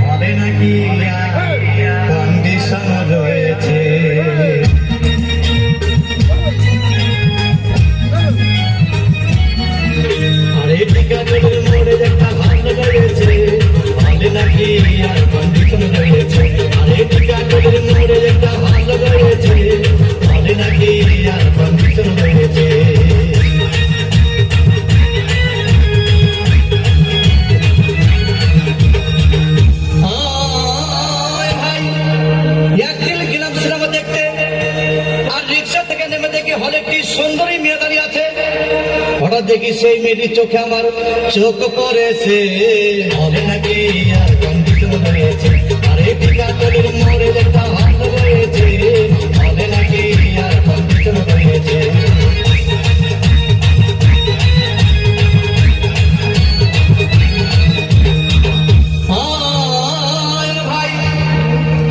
হবে নাকি কন্ডিশন রয়েছে। আরে টিকাটোলের মোড়ে একটা ভালো রয়েছে, হবে নাকি আর কন্ডিশন রয়েছে। আরে টিকাটোলের মোড়ে একটা ভালো রয়েছে, হবে নাকি আর কন্ডিশন রয়েছে। সুন্দরী মেয়ে দাঁড়িয়ে আছে, হঠাৎ দেখি সেই মেয়েটির চোখে আমার চোখ পড়েছে, হবে নাকি আর কন্ডিশন রয়েছে। আরে টিকাটোলের মোড়ে একটা ভালো রয়েছে, হবে নাকি আর কন্ডিশন রয়েছে। ভাই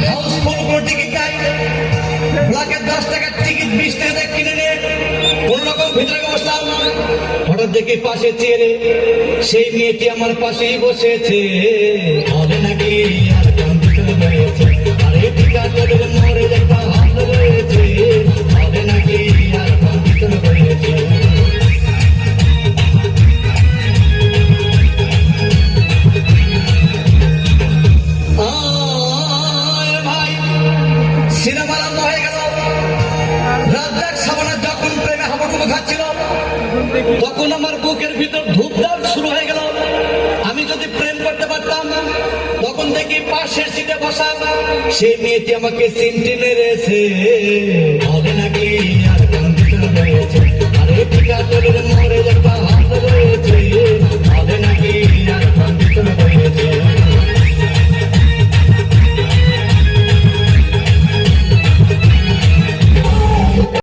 হাউসফুল কোনো টিকিট নাই, ব্লকের 10 টাকার টিকিট 20 টাকা কিনে নিয়ে কোনরকম ভিতরে বসলাম। হঠাৎ দেখি পাশে চেয়ারে সেই মেয়েটি আমার পাশেই বসেছে, হবে নাকি আর কন্ডিশন রয়েছে। আরে টিকাটোলের মোড়ে একটা ভালো রয়েছে, হবে নাকি আর কন্ডিশন রয়েছে। ভাই সিনেমা আরম্ভ হয়ে গেল। রাজ্জাক সাবানা যখন প্রেমে হাবুডুবু খাচ্ছিল, তখন আমার বুকের ভিতর ধূপধাপ শুরু হয়ে গেল। আমি যদি প্রেম করতে পারতাম, তখন দেখি পাশের সিটে বসা সেই মেয়েটি আমাকে সিমটি মেরেছে, হবে নাকি আর কন্ডিশন রয়েছে। আরে টিকাটোলের মোড়ে একটা হাত রয়েছে,